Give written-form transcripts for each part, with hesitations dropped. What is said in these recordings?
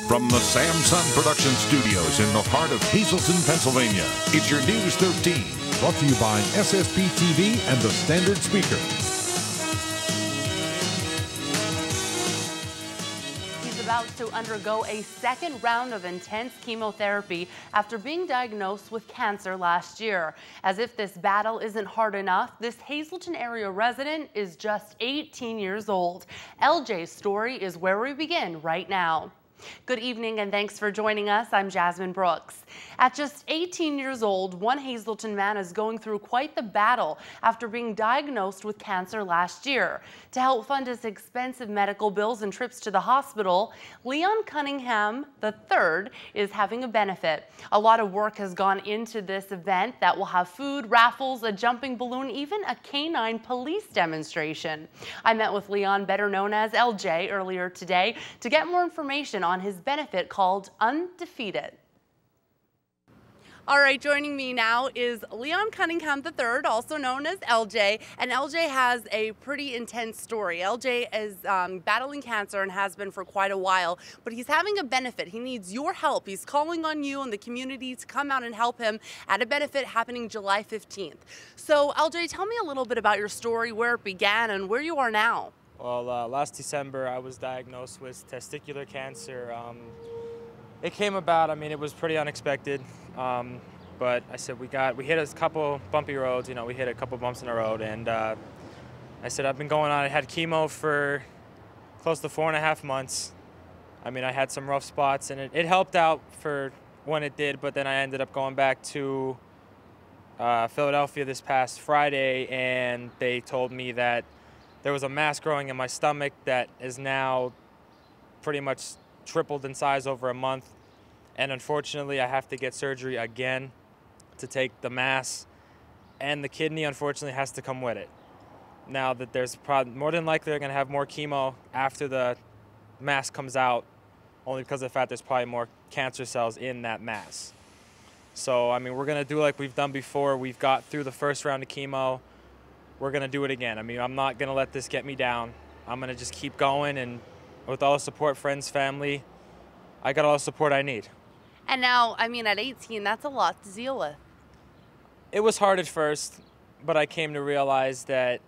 From the Samson Production Studios in the heart of Hazleton, Pennsylvania, it's your News 13. Brought to you by SSP TV and the Standard Speaker. He's about to undergo a second round of intense chemotherapy after being diagnosed with cancer last year. As if this battle isn't hard enough, this Hazleton area resident is just 18 years old. LJ's story is where we begin right now. Good evening and thanks for joining us. I'm Jasmine Brooks. At just 18 years old, one Hazleton man is going through quite the battle after being diagnosed with cancer last year. To help fund his expensive medical bills and trips to the hospital, Leon Cunningham III is having a benefit. A lot of work has gone into this event that will have food, raffles, a jumping balloon, even a canine police demonstration. I met with Leon, better known as LJ, earlier today to get more information on his benefit called Undefeated. All right, joining me now is Leon Cunningham III, also known as LJ, and LJ has a pretty intense story. LJ is battling cancer and has been for quite a while, but he's having a benefit. He needs your help. He's calling on you and the community to come out and help him at a benefit happening July 15th. So LJ, tell me a little bit about your story, where it began and where you are now. Well, last December I was diagnosed with testicular cancer. It came about, I mean, it was pretty unexpected, but I said we hit a couple bumpy roads, you know, we hit a couple bumps in the road, and I said I've been going on, I had chemo for close to 4.5 months. I mean, I had some rough spots, and it helped out for when it did, but then I ended up going back to Philadelphia this past Friday, and they told me that there was a mass growing in my stomach that is now pretty much tripled in size over a month. And unfortunately, I have to get surgery again to take the mass. And the kidney, unfortunately, has to come with it. Now that there's more than likely they're going to have more chemo after the mass comes out, only because of the fact there's probably more cancer cells in that mass. So, I mean, we're going to do like we've done before. We've got through the first round of chemo. We're going to do it again. I mean, I'm not going to let this get me down. I'm going to just keep going, and with all the support, friends, family, I got all the support I need. And now, I mean, at 18, that's a lot to deal with. It was hard at first, but I came to realize that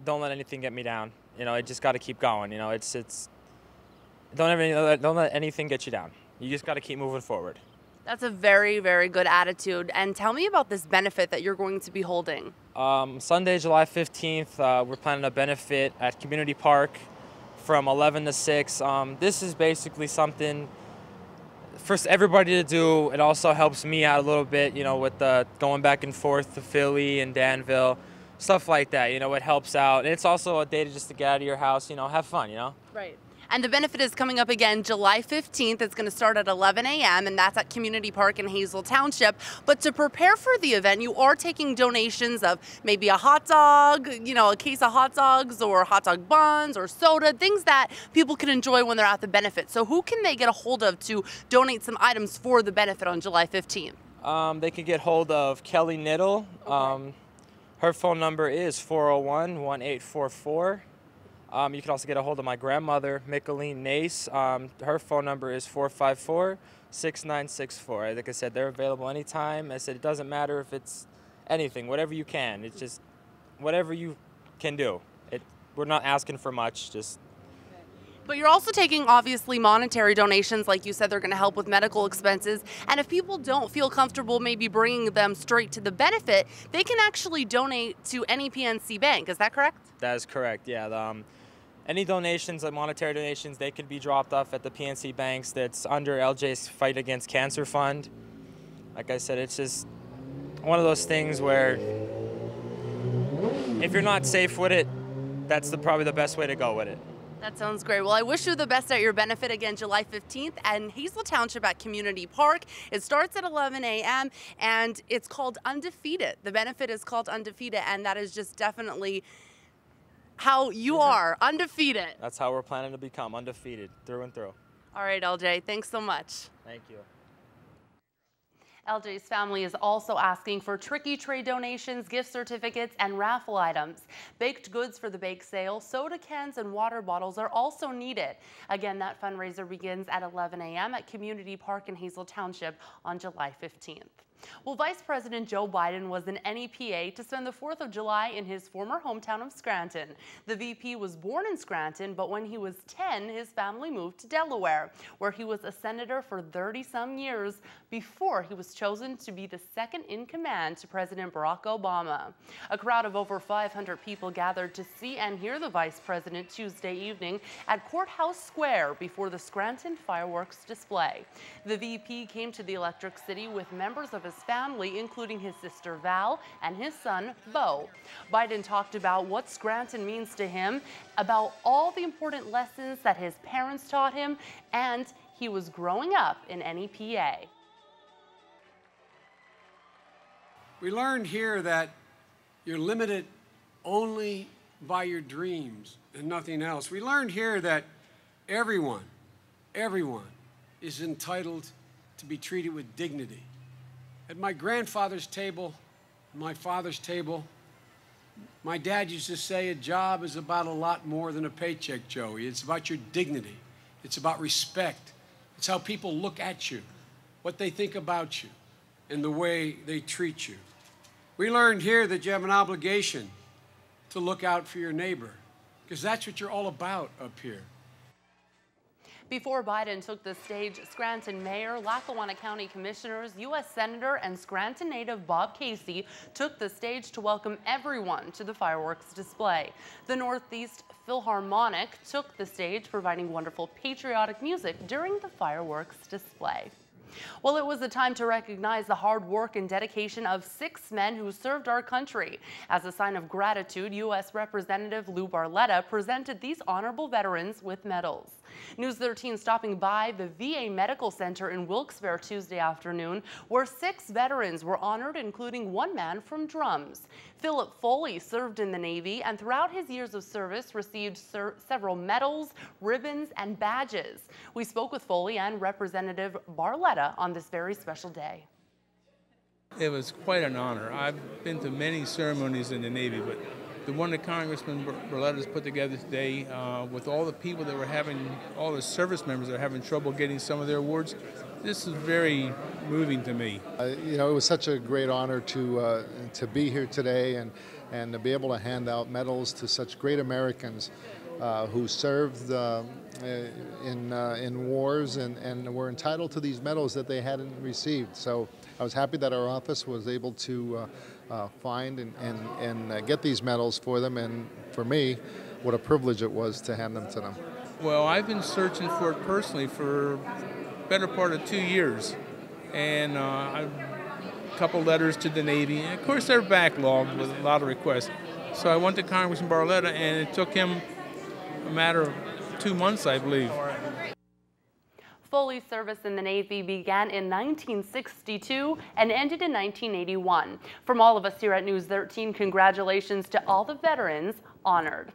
don't let anything get me down. You know, I just got to keep going. You know, don't let anything get you down. You just got to keep moving forward. That's a very, very good attitude. And tell me about this benefit that you're going to be holding. Sunday, July 15th, we're planning a benefit at Community Park from 11 to 6. This is basically something for everybody to do. It also helps me out a little bit, you know, with the going back and forth to Philly and Danville, stuff like that. You know, it helps out. And it's also a day to just to get out of your house, you know, have fun, you know. Right. And the benefit is coming up again July 15th. It's going to start at 11 a.m. and that's at Community Park in Hazel Township. But to prepare for the event, you are taking donations of maybe a hot dog, you know, a case of hot dogs or hot dog buns or soda, things that people can enjoy when they're at the benefit. So who can they get a hold of to donate some items for the benefit on July 15th? They can get hold of Kelly Niddle. Okay. Her phone number is 401-1844. You can also get a hold of my grandmother, Micheline Nace. Her phone number is 454-6964. Like I said, they're available anytime. I said it doesn't matter if it's anything, whatever you can. It's just whatever you can do. We're not asking for much, just. But you're also taking, obviously, monetary donations. Like you said, they're going to help with medical expenses. And if people don't feel comfortable maybe bringing them straight to the benefit, they can actually donate to any PNC bank. Is that correct? That is correct, yeah. Any donations, like monetary donations, they can be dropped off at the PNC banks that's under LJ's Fight Against Cancer Fund. Like I said, it's just one of those things where if you're not safe with it, that's probably the best way to go with it. That sounds great. Well, I wish you the best at your benefit again, July 15th and Hazel Township at Community Park. It starts at 11 a.m. and it's called Undefeated. The benefit is called Undefeated, and that is just definitely how you are, undefeated. That's how we're planning to become, undefeated, through and through. All right, LJ, thanks so much. Thank you. LJ's family is also asking for tricky tray donations, gift certificates, and raffle items. Baked goods for the bake sale, soda cans, and water bottles are also needed. Again, that fundraiser begins at 11 a.m. at Community Park in Hazel Township on July 15th. Well, Vice President Joe Biden was in NEPA to spend the 4th of July in his former hometown of Scranton. The VP was born in Scranton, but when he was 10, his family moved to Delaware, where he was a senator for 30-some years before he was chosen to be the second in command to President Barack Obama. A crowd of over 500 people gathered to see and hear the Vice President Tuesday evening at Courthouse Square before the Scranton fireworks display. The VP came to the Electric City with members of his family, including his sister Val and his son Bo. Biden talked about what Scranton means to him, about all the important lessons that his parents taught him, and he was growing up in NEPA. We learned here that you're limited only by your dreams and nothing else. We learned here that everyone is entitled to be treated with dignity. At my grandfather's table, my father's table, my dad used to say a job is about a lot more than a paycheck, Joey. It's about your dignity. It's about respect. It's how people look at you, what they think about you, and the way they treat you. We learned here that you have an obligation to look out for your neighbor, because that's what you're all about up here. Before Biden took the stage, Scranton Mayor, Lackawanna County Commissioners, U.S. Senator, and Scranton native Bob Casey took the stage to welcome everyone to the fireworks display. The Northeast Philharmonic took the stage, providing wonderful patriotic music during the fireworks display. Well, it was a time to recognize the hard work and dedication of 6 men who served our country. As a sign of gratitude, U.S. Representative Lou Barletta presented these honorable veterans with medals. News 13 stopping by the VA Medical Center in Wilkes-Barre Tuesday afternoon, where 6 veterans were honored, including 1 man from drums. Philip Foley served in the Navy and throughout his years of service received several medals, ribbons, and badges. We spoke with Foley and Representative Barletta on this very special day. It was quite an honor. I've been to many ceremonies in the Navy, but the one that Congressman Barletta's put together today with all the people that were having, all the service members that are having trouble getting some of their awards, this is very moving to me. You know, it was such a great honor to be here today and to be able to hand out medals to such great Americans who served in wars and were entitled to these medals that they hadn't received. So I was happy that our office was able to find and get these medals for them, and for me, what a privilege it was to hand them to them. Well, I've been searching for it personally for better part of 2 years, and a couple letters to the Navy, and of course they're backlogged with a lot of requests. So I went to Congressman Barletta, and it took him a matter of 2 months, I believe. Foley's service in the Navy began in 1962 and ended in 1981. From all of us here at News 13, congratulations to all the veterans honored.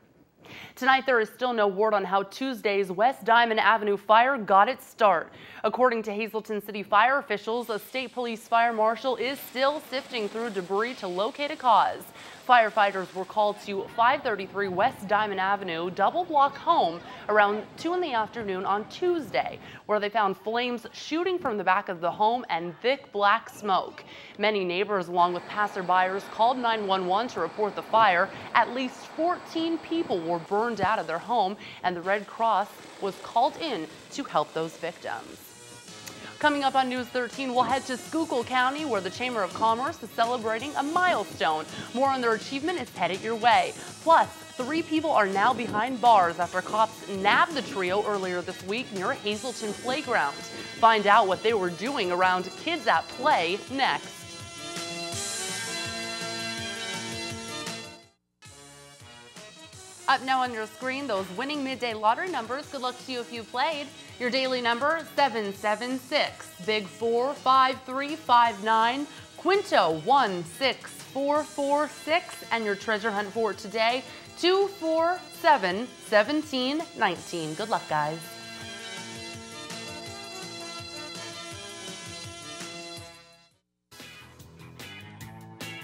Tonight, there is still no word on how Tuesday's West Diamond Avenue fire got its start. According to Hazleton City fire officials, a state police fire marshal is still sifting through debris to locate a cause. Firefighters were called to 533 West Diamond Avenue double-block home around 2 in the afternoon on Tuesday, where they found flames shooting from the back of the home and thick black smoke. Many neighbors, along with passerbyers, called 911 to report the fire. At least 14 people were burned out of their home, and the Red Cross was called in to help those victims. Coming up on News 13, we'll head to Schuylkill County, where the Chamber of Commerce is celebrating a milestone. More on their achievement is headed your way. Plus, 3 people are now behind bars after cops nabbed the trio earlier this week near a Hazleton playground. Find out what they were doing around Kids at Play next. Up now on your screen, those winning midday lottery numbers. Good luck to you if you played. Your daily number, 776. Big 4, 5359. Quinto, 16446. And your treasure hunt for today, 2471719. Good luck, guys.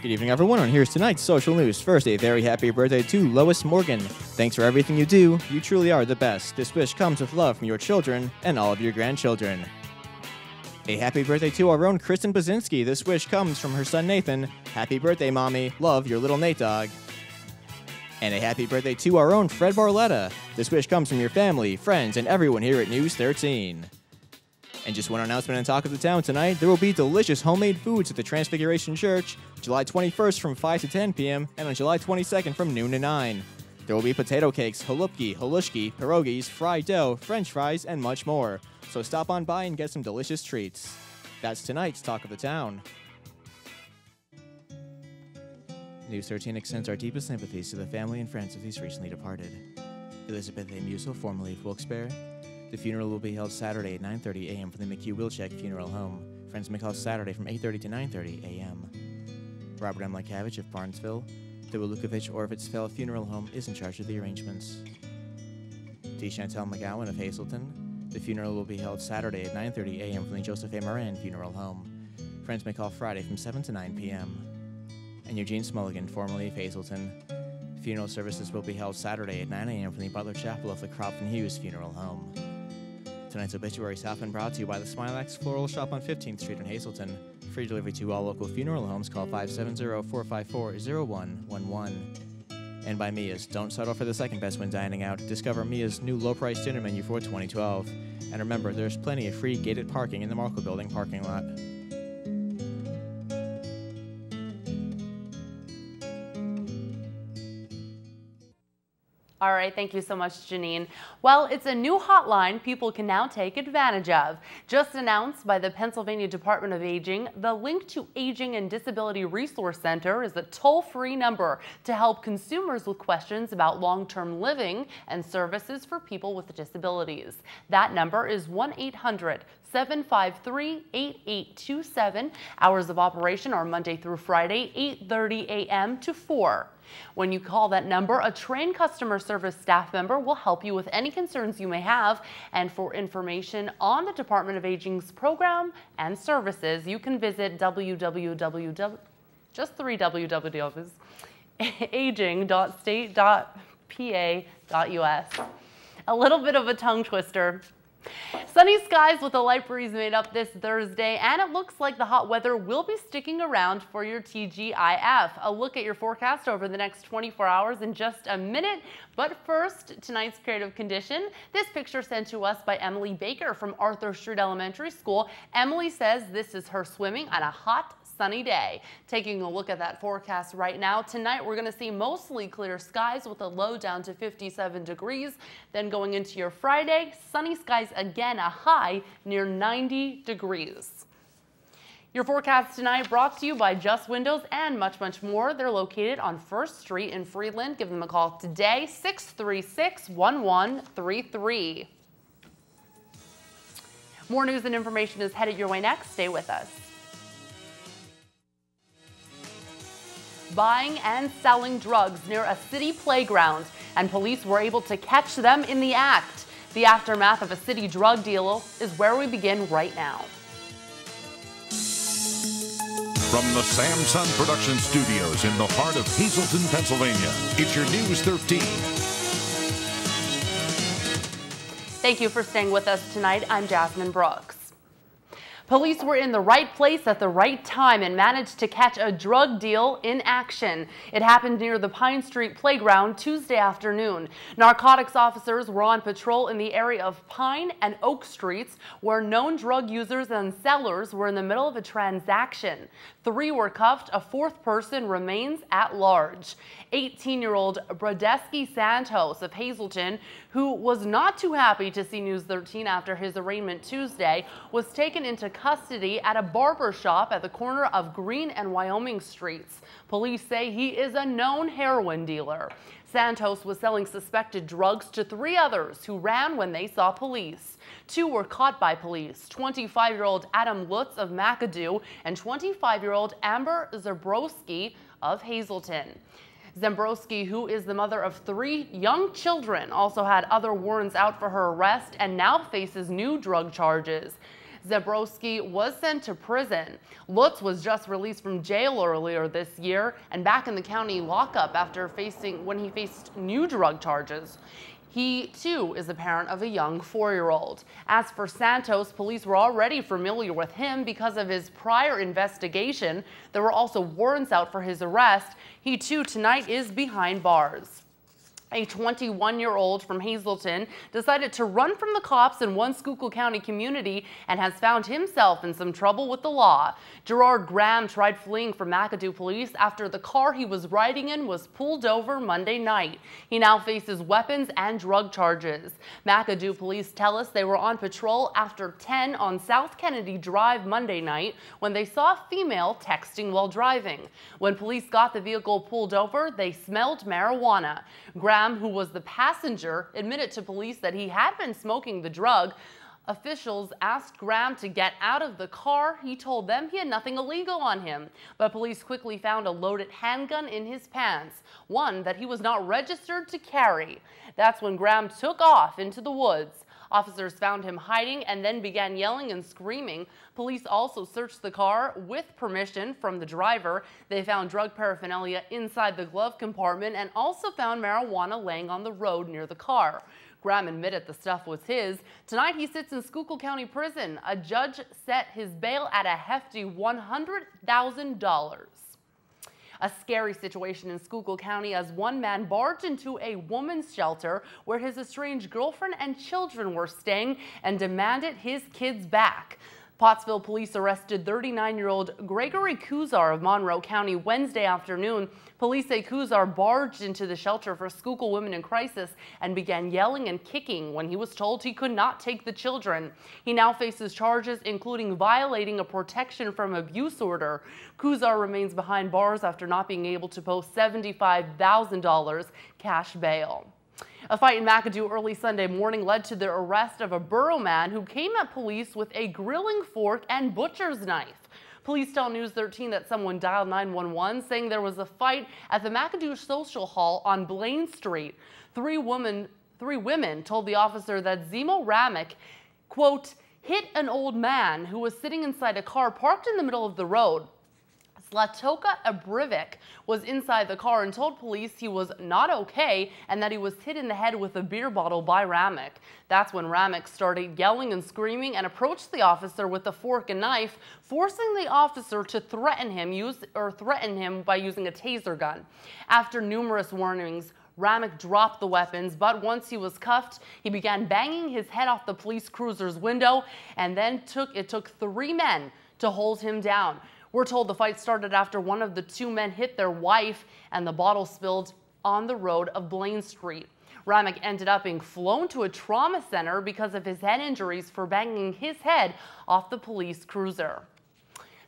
Good evening, everyone, and here's tonight's social news. First, a very happy birthday to Lois Morgan. Thanks for everything you do. You truly are the best. This wish comes with love from your children and all of your grandchildren. A happy birthday to our own Kristen Bazinski. This wish comes from her son Nathan. Happy birthday, Mommy. Love, your little Nate dog. And a happy birthday to our own Fred Barletta. This wish comes from your family, friends, and everyone here at News 13. And just one announcement and talk of the town tonight. There will be delicious homemade foods at the Transfiguration Church, July 21st from 5 to 10 p.m. and on July 22nd from noon to 9. There will be potato cakes, halupki, halushki, pierogies, fried dough, french fries, and much more. So stop on by and get some delicious treats. That's tonight's Talk of the Town. News 13 extends our deepest sympathies to the family and friends of these recently departed. Elizabeth A. Musel, formerly of Wilkes-Barre. The funeral will be held Saturday at 9:30 a.m. from the McHugh-Wilczek Funeral Home. Friends may call Saturday from 8:30 to 9:30 a.m. Robert M. Lakavich of Barnesville. The Walukovich-Orvitz-Fell Funeral Home is in charge of the arrangements. D. Chantel McGowan of Hazleton. The funeral will be held Saturday at 9:30 a.m. from the Joseph A. Moran Funeral Home. Friends may call Friday from 7 to 9 p.m. And Eugene Smulligan, formerly of Hazleton. Funeral services will be held Saturday at 9 a.m. from the Butler Chapel of the Cropton Hughes Funeral Home. Tonight's obituaries have been brought to you by the Smilax Floral Shop on 15th Street in Hazleton. Free delivery to all local funeral homes. Call 570-454-0111. And by Mia's. Don't settle for the second best when dining out. Discover Mia's new low-price dinner menu for 2012. And remember, there's plenty of free gated parking in the Markle Building parking lot. All right, thank you so much, Janine. Well, it's a new hotline people can now take advantage of. Just announced by the Pennsylvania Department of Aging, the Link to Aging and Disability Resource Center is a toll-free number to help consumers with questions about long-term living and services for people with disabilities. That number is 1-800-753-8827. Hours of operation are Monday through Friday, 8:30 a.m. to 4. When you call that number, a trained customer service staff member will help you with any concerns you may have. And for information on the Department of Aging's program and services, you can visit aging.state.pa.us. A little bit of a tongue twister. Sunny skies with a light breeze made up this Thursday, and it looks like the hot weather will be sticking around for your TGIF. A look at your forecast over the next 24 hours in just a minute. But first, tonight's creative condition. This picture sent to us by Emily Baker from Arthur Street Elementary School. Emily says this is her swimming on a hot, sunny day. Taking a look at that forecast right now, tonight we're going to see mostly clear skies with a low down to 57 degrees. Then going into your Friday, sunny skies again, a high near 90 degrees. Your forecast tonight brought to you by Just Windows and much, much more. They're located on 1st Street in Freeland. Give them a call today, 636-1133. More news and information is headed your way next. Stay with us. Buying and selling drugs near a city playground, and police were able to catch them in the act. The aftermath of a city drug deal is where we begin right now. From the Samson Production Studios in the heart of Hazleton, Pennsylvania, it's your News 13. Thank you for staying with us tonight. I'm Jasmine Brooks. Police were in the right place at the right time and managed to catch a drug deal in action. It happened near the Pine Street Playground Tuesday afternoon. Narcotics officers were on patrol in the area of Pine and Oak Streets, where known drug users and sellers were in the middle of a transaction. 3 were cuffed. A 4th person remains at large. 18-year-old Brodesky Santos of Hazleton, who was not too happy to see News 13 after his arraignment Tuesday, was taken into custody at a barber shop at the corner of Green and Wyoming Streets. Police say he is a known heroin dealer. Santos was selling suspected drugs to 3 others who ran when they saw police. 2 were caught by police, 25-year-old Adam Lutz of McAdoo and 25-year-old Amber Zabrowski of Hazleton. Zembrowski, who is the mother of 3 young children, also had other warrants out for her arrest and now faces new drug charges. Zabrowski was sent to prison. Lutz was just released from jail earlier this year and back in the county lockup after when he faced new drug charges. He, too, is a parent of a young 4-year-old. As for Santos, police were already familiar with him because of his prior investigation. There were also warrants out for his arrest. He, too, tonight is behind bars. A 21-year-old from Hazleton decided to run from the cops in one Schuylkill County community and has found himself in some trouble with the law. Gerard Graham tried fleeing from McAdoo police after the car he was riding in was pulled over Monday night. He now faces weapons and drug charges. McAdoo police tell us they were on patrol after 10 on South Kennedy Drive Monday night when they saw a female texting while driving. When police got the vehicle pulled over, they smelled marijuana. Graham, who was the passenger, admitted to police that he had been smoking the drug. Officials asked Graham to get out of the car. He told them he had nothing illegal on him, but police quickly found a loaded handgun in his pants, one that he was not registered to carry. That's when Graham took off into the woods. Officers found him hiding and then began yelling and screaming. Police also searched the car with permission from the driver. They found drug paraphernalia inside the glove compartment and also found marijuana laying on the road near the car. Graham admitted the stuff was his. Tonight he sits in Schuylkill County Prison. A judge set his bail at a hefty $100,000. A scary situation in Schuylkill County as one man barged into a woman's shelter where his estranged girlfriend and children were staying and demanded his kids back. Pottsville police arrested 39-year-old Gregory Kuzar of Monroe County Wednesday afternoon. Police say Kuzar barged into the shelter for Schuylkill Women in Crisis and began yelling and kicking when he was told he could not take the children. He now faces charges including violating a protection from abuse order. Kuzar remains behind bars after not being able to post $75,000 cash bail. A fight in McAdoo early Sunday morning led to the arrest of a borough man who came at police with a grilling fork and butcher's knife. Police tell News 13 that someone dialed 911 saying there was a fight at the McAdoo Social Hall on Blaine Street. Three women told the officer that Zemo Ramick, quote, hit an old man who was sitting inside a car parked in the middle of the road. Zlatoka Abrivic was inside the car and told police he was not okay and that he was hit in the head with a beer bottle by Ramick. That's when Ramick started yelling and screaming and approached the officer with a fork and knife, forcing the officer to threaten him by using a taser gun. After numerous warnings, Ramick dropped the weapons, but once he was cuffed, he began banging his head off the police cruiser's window, and then it took 3 men to hold him down. We're told the fight started after one of the 2 men hit their wife and the bottle spilled on the road of Blaine Street. Ramick ended up being flown to a trauma center because of his head injuries for banging his head off the police cruiser.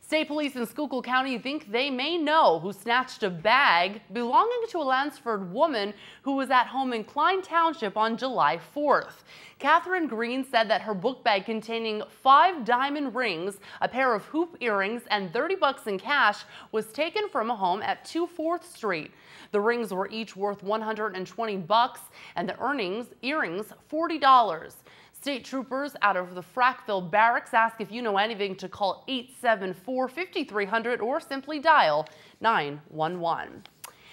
State police in Schuylkill County think they may know who snatched a bag belonging to a Lansford woman who was at home in Klein Township on July 4th. Catherine Green said that her book bag containing 5 diamond rings, a pair of hoop earrings, and $30 in cash was taken from a home at 2 4th Street. The rings were each worth $120 and the earrings $40. State troopers out of the Frackville Barracks ask if you know anything to call 874-5300 or simply dial 911.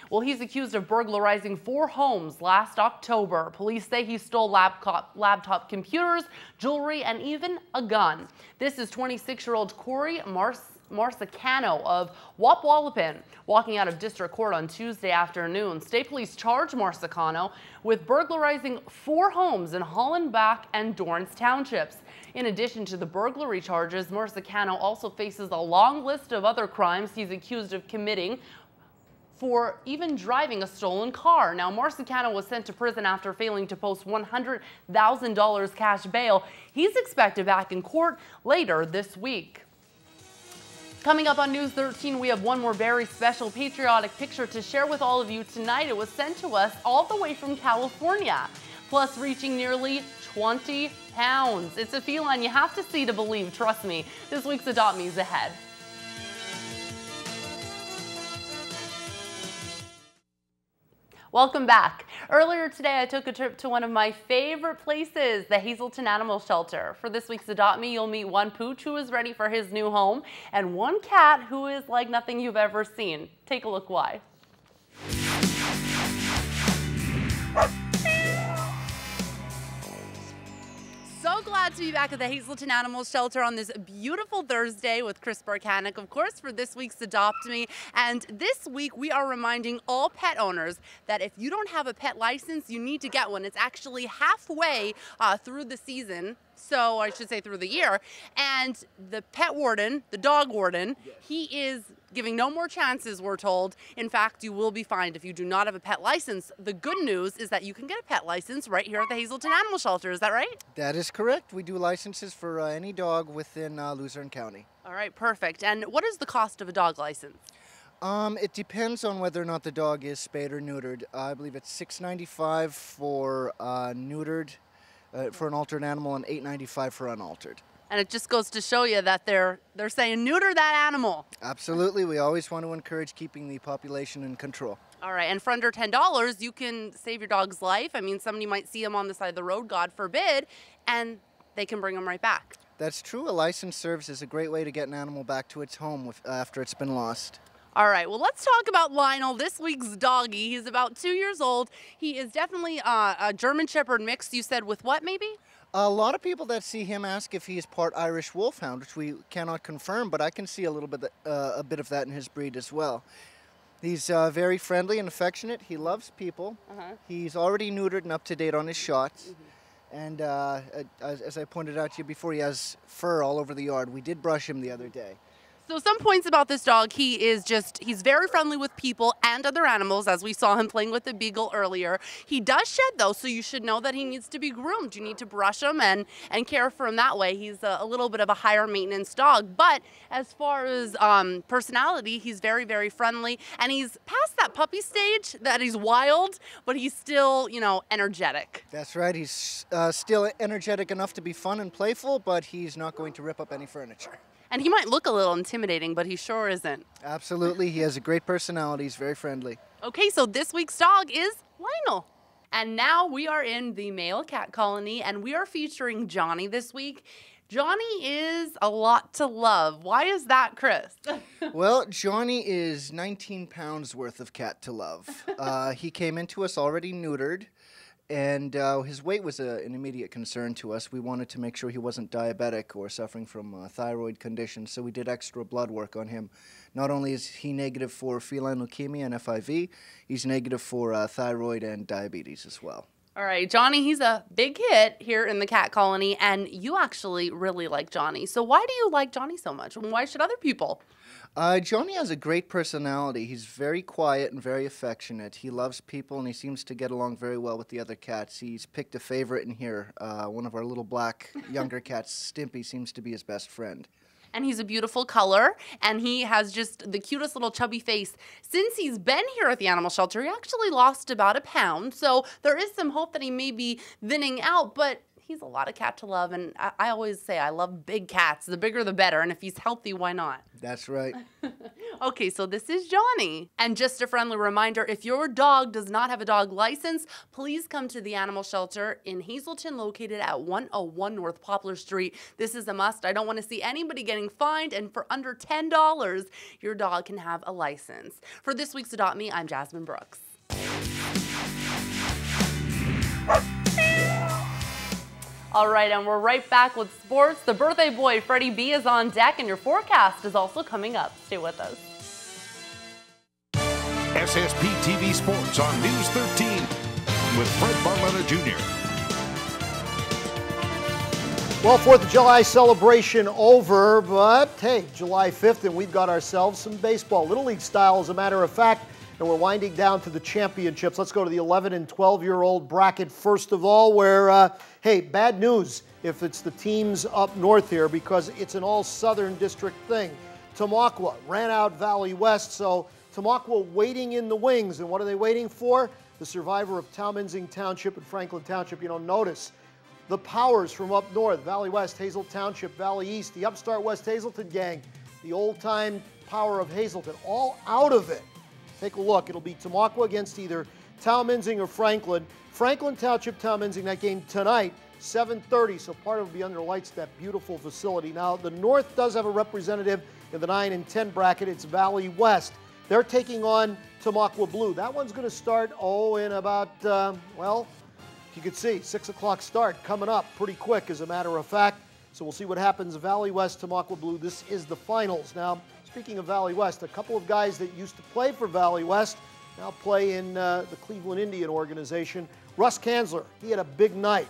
Well, he's accused of burglarizing 4 homes last October. Police say he stole laptop computers, jewelry, and even a gun. This is 26-year-old Corey Marsicano of Wapwallopin, walking out of district court on Tuesday afternoon. State police charged Marsicano with burglarizing 4 homes in Hollenbach and Dorrance townships. In addition to the burglary charges, Marsicano also faces a long list of other crimes he's accused of committing for even driving a stolen car. Now, Marsicano was sent to prison after failing to post $100,000 cash bail. He's expected back in court later this week. Coming up on News 13, we have one more very special patriotic picture to share with all of you tonight. It was sent to us all the way from California, plus reaching nearly 20 pounds. It's a feline you have to see to believe, trust me. This week's Adopt Me is ahead. Welcome back. Earlier today, I took a trip to one of my favorite places, the Hazelton Animal Shelter. For this week's Adopt Me, you'll meet one pooch who is ready for his new home and one cat who is like nothing you've ever seen. Take a look why. So glad to be back at the Hazelton Animal Shelter on this beautiful Thursday with Chris Barkanic, of course, for this week's Adopt Me. And this week, we are reminding all pet owners that if you don't have a pet license, you need to get one. It's actually halfway through the season. So I should say through the year. And the pet warden, the dog warden, he is giving no more chances, we're told. In fact, you will be fined if you do not have a pet license. The good news is that you can get a pet license right here at the Hazelton Animal Shelter. Is that right? That is correct. We do licenses for any dog within Luzerne County. All right, perfect. And what is the cost of a dog license? It depends on whether or not the dog is spayed or neutered. I believe it's $6.95 for neutered, for an altered animal, and $8.95 for unaltered. And it just goes to show you that they're saying neuter that animal. Absolutely. We always want to encourage keeping the population in control. All right, and for under $10, you can save your dog's life. I mean, somebody might see him on the side of the road, God forbid, and they can bring him right back. That's true. A license serves as a great way to get an animal back to its home after it's been lost. All right, well, let's talk about Lionel, this week's doggy. He's about 2 years old. He is definitely a German Shepherd mix, you said, with what, maybe? A lot of people that see him ask if he is part Irish Wolfhound, which we cannot confirm, but I can see a bit of that in his breed as well. He's very friendly and affectionate. He loves people. He's already neutered and up to date on his shots. And as I pointed out to you before, he has fur all over the yard. We did brush him the other day. So some points about this dog, he's very friendly with people and other animals, as we saw him playing with the beagle earlier. He does shed, though, so you should know that he needs to be groomed. You need to brush him and care for him that way. He's a little bit of a higher maintenance dog, but as far as personality, he's very, very friendly, and he's past that puppy stage that he's wild, but he's still, energetic. That's right. He's still energetic enough to be fun and playful, but he's not going to rip up any furniture. And he might look a little intimidating, but he sure isn't. Absolutely. He has a great personality. He's very friendly. Okay, so this week's dog is Lionel. And now we are in the male cat colony, and we are featuring Johnny this week. Johnny is a lot to love. Why is that, Chris? Well, Johnny is 19 pounds worth of cat to love. He came into us already neutered. And his weight was an immediate concern to us. We wanted to make sure he wasn't diabetic or suffering from thyroid conditions, so we did extra blood work on him. Not only is he negative for feline leukemia and FIV, he's negative for thyroid and diabetes as well. All right, Johnny, he's a big hit here in the cat colony, and you actually really like Johnny. So why do you like Johnny so much, and why should other people? Johnny has a great personality. He's very quiet and very affectionate. He loves people, and he seems to get along very well with the other cats. He's picked a favorite in here. One of our little black younger cats, Stimpy, seems to be his best friend. And he's a beautiful color, and he has just the cutest little chubby face. Since he's been here at the animal shelter, he actually lost about 1 pound, so there is some hope that he may be thinning out, but he's a lot of cat to love, and I always say I love big cats. The bigger the better, and if he's healthy, why not? That's right. Okay, so this is Johnny. And just a friendly reminder, if your dog does not have a dog license, please come to the animal shelter in Hazelton, located at 101 North Poplar Street. This is a must. I don't want to see anybody getting fined, and for under $10, your dog can have a license. For this week's Adopt Me, I'm Jasmine Brooks. All right, and we're right back with sports. The birthday boy, Freddie B, is on deck, and your forecast is also coming up. Stay with us. SSP TV Sports on News 13 with Fred Barletta Jr. Well, 4th of July celebration over, but hey, July 5th, and we've got ourselves some baseball. Little League style, as a matter of fact, and we're winding down to the championships. Let's go to the 11 and 12-year-old bracket first of all, where, hey, bad news if it's the teams up north here, because it's an all-Southern District thing. Tamaqua ran out Valley West, so Tamaqua waiting in the wings. And what are they waiting for? The survivor of Talmondsing Township and Franklin Township. Notice the powers from up north, Valley West, Hazel Township, Valley East, the upstart West Hazelton gang, the old-time power of Hazelton, all out of it. Take a look. It'll be Tamaqua against either Towminsing or Franklin. Franklin Township, Towminsing, that game tonight, 7:30, so part of it will be under lights, that beautiful facility. Now, the North does have a representative in the 9 and 10 bracket. It's Valley West. They're taking on Tamaqua Blue. That one's going to start, in about, well, you can see, 6 o'clock start coming up pretty quick, as a matter of fact. So we'll see what happens. Valley West, Tamaqua Blue. This is the finals. Now, speaking of Valley West, a couple of guys that used to play for Valley West now play in the Cleveland Indian organization. Russ Kanzler, he had a big night.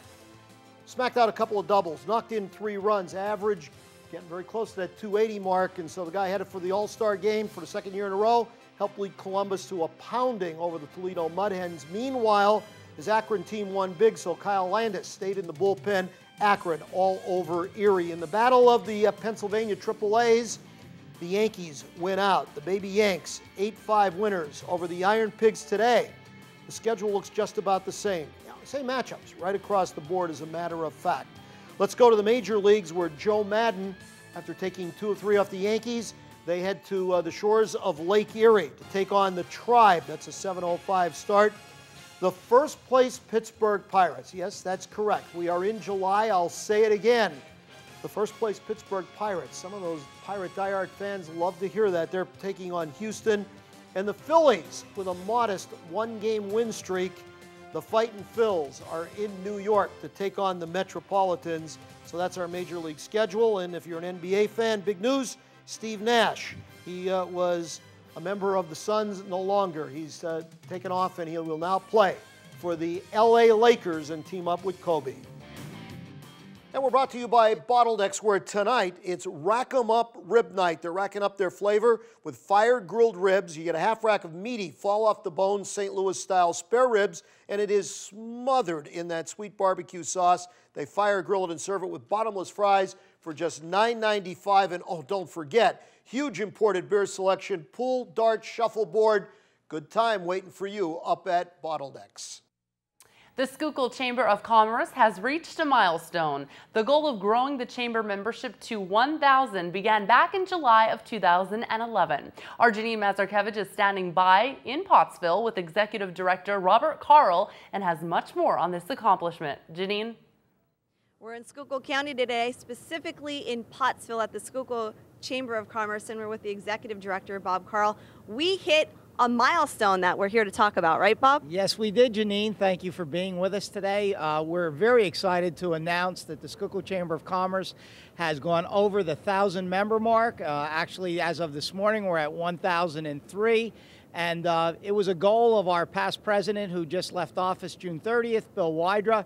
Smacked out a couple of doubles, knocked in 3 runs, average getting very close to that 280 mark, and so the guy headed for the All-Star game for the 2nd year in a row, helped lead Columbus to a pounding over the Toledo Mud Hens. Meanwhile, his Akron team won big, so Kyle Landis stayed in the bullpen. Akron all over Erie. In the battle of the Pennsylvania AAAs, the Yankees win out. The Baby Yanks, 8-5 winners over the Iron Pigs today. The schedule looks just about the same. Same matchups right across the board, as a matter of fact. Let's go to the major leagues, where Joe Madden, after taking 2 of 3 off the Yankees, they head to the shores of Lake Erie to take on the Tribe. That's a 7:05 start. The first place Pittsburgh Pirates. Yes, that's correct. We are in July. I'll say it again. The first place Pittsburgh Pirates. Some of those Pirate diehard fans love to hear that. They're taking on Houston. And the Phillies, with a modest 1-game win streak, the Fightin' Phils are in New York to take on the Metropolitans. So that's our major league schedule. And if you're an NBA fan, big news, Steve Nash. He was a member of the Suns, no longer. He's taken off, and he will now play for the LA Lakers and team up with Kobe. And we're brought to you by Bottlenecks, where tonight it's Rack 'em Up Rib Night. They're racking up their flavor with fire-grilled ribs. You get a half rack of meaty, fall-off-the-bone St. Louis-style spare ribs, and it is smothered in that sweet barbecue sauce. They fire-grill it and serve it with bottomless fries for just $9.95. And oh, don't forget, huge imported beer selection, pool, dart, shuffleboard. Good time waiting for you up at Bottlenecks. The Schuylkill Chamber of Commerce has reached a milestone. The goal of growing the chamber membership to 1,000 began back in July of 2011. Our Janine Mazurkevich is standing by in Pottsville with Executive Director Robert Carl and has much more on this accomplishment. Janine? We're in Schuylkill County today, specifically in Pottsville at the Schuylkill Chamber of Commerce, and we're with the Executive Director, Bob Carl. We hit a milestone that we're here to talk about, right, Bob? Yes, we did, Janine. Thank you for being with us today. We're very excited to announce that the Schuylkill Chamber of Commerce has gone over the 1,000 member mark. Actually, as of this morning, we're at 1,003. And it was a goal of our past president, who just left office June 30th, Bill Wydra.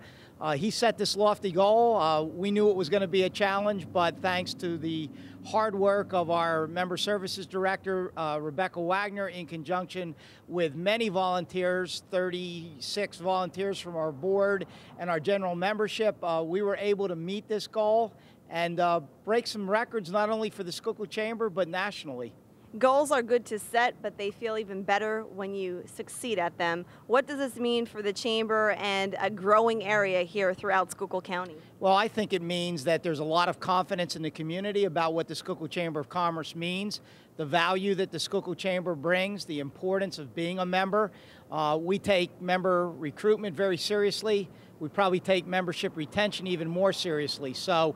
He set this lofty goal. We knew it was going to be a challenge, but thanks to the hard work of our Member Services Director, Rebecca Wagner, in conjunction with many volunteers, 36 volunteers from our board and our general membership, we were able to meet this goal and break some records, not only for the Schuylkill Chamber, but nationally. Goals are good to set, but they feel even better when you succeed at them. What does this mean for the Chamber and a growing area here throughout Schuylkill County? Well, I think it means that there's a lot of confidence in the community about what the Schuylkill Chamber of Commerce means, the value that the Schuylkill Chamber brings, the importance of being a member. We take member recruitment very seriously. We probably take membership retention even more seriously. So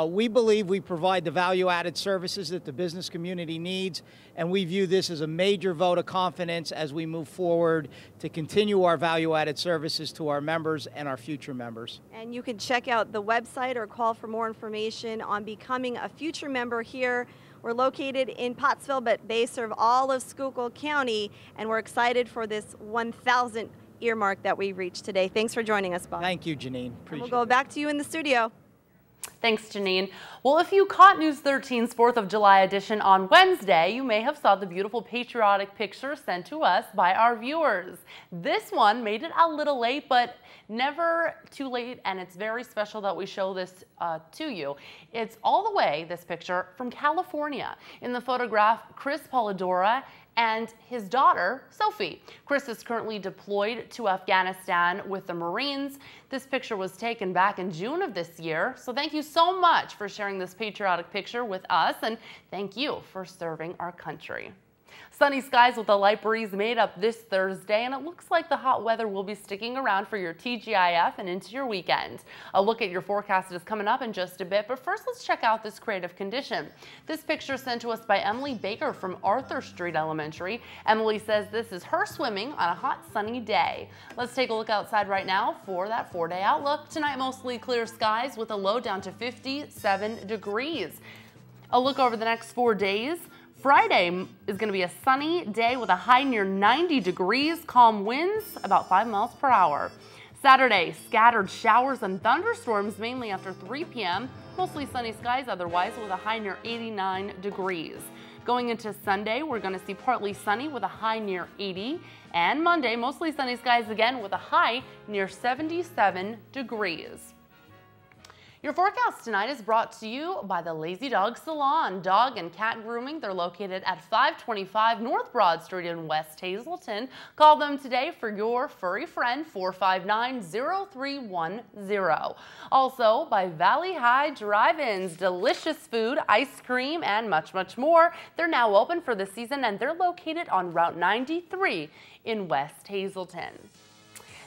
we believe we provide the value-added services that the business community needs, and we view this as a major vote of confidence as we move forward to continue our value-added services to our members and our future members. And you can check out the website or call for more information on becoming a future member here. We're located in Pottsville, but they serve all of Schuylkill County, and we're excited for this 1,000 earmark that we reached today. Thanks for joining us, Bob. Thank you, Janine. Appreciate it. We'll go back to you in the studio. Thanks, Janine. Well, if you caught News 13's 4th of July edition on Wednesday, you may have saw the beautiful patriotic picture sent to us by our viewers. This one made it a little late, but never too late, and it's very special that we show this to you. It's all the way, this picture, from California. In the photograph, Chris Polidora and his daughter, Sophie. Chris is currently deployed to Afghanistan with the Marines. This picture was taken back in June of this year. So thank you so much for sharing this patriotic picture with us, and thank you for serving our country. Sunny skies with a light breeze made up this Thursday, and it looks like the hot weather will be sticking around for your TGIF and into your weekend. A look at your forecast is coming up in just a bit, but first let's check out this creative condition. This picture sent to us by Emily Baker from Arthur Street Elementary. Emily says this is her swimming on a hot sunny day. Let's take a look outside right now for that 4-day outlook. Tonight mostly clear skies with a low down to 57 degrees. A look over the next 4 days. Friday is going to be a sunny day with a high near 90 degrees, calm winds about 5 miles per hour. Saturday, scattered showers and thunderstorms mainly after 3 p.m. Mostly sunny skies otherwise with a high near 89 degrees. Going into Sunday, we're going to see partly sunny with a high near 80. And Monday, mostly sunny skies again with a high near 77 degrees. Your forecast tonight is brought to you by the Lazy Dog Salon, Dog and Cat Grooming. They're located at 525 North Broad Street in West Hazleton. Call them today for your furry friend, 459-0310. Also by Valley High Drive-Ins, delicious food, ice cream, and much, much more. They're now open for the season, and they're located on Route 93 in West Hazleton.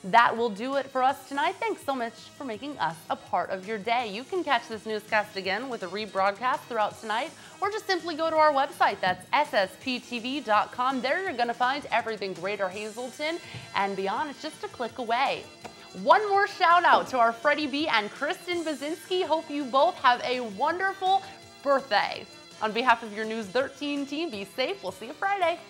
That will do it for us tonight. Thanks so much for making us a part of your day. You can catch this newscast again with a rebroadcast throughout tonight, or just simply go to our website. That's ssptv.com. There you're going to find everything Greater Hazleton and beyond. It's just a click away. One more shout out to our Freddie B and Kristen Bazinski. Hope you both have a wonderful birthday. On behalf of your News 13 team, be safe. We'll see you Friday.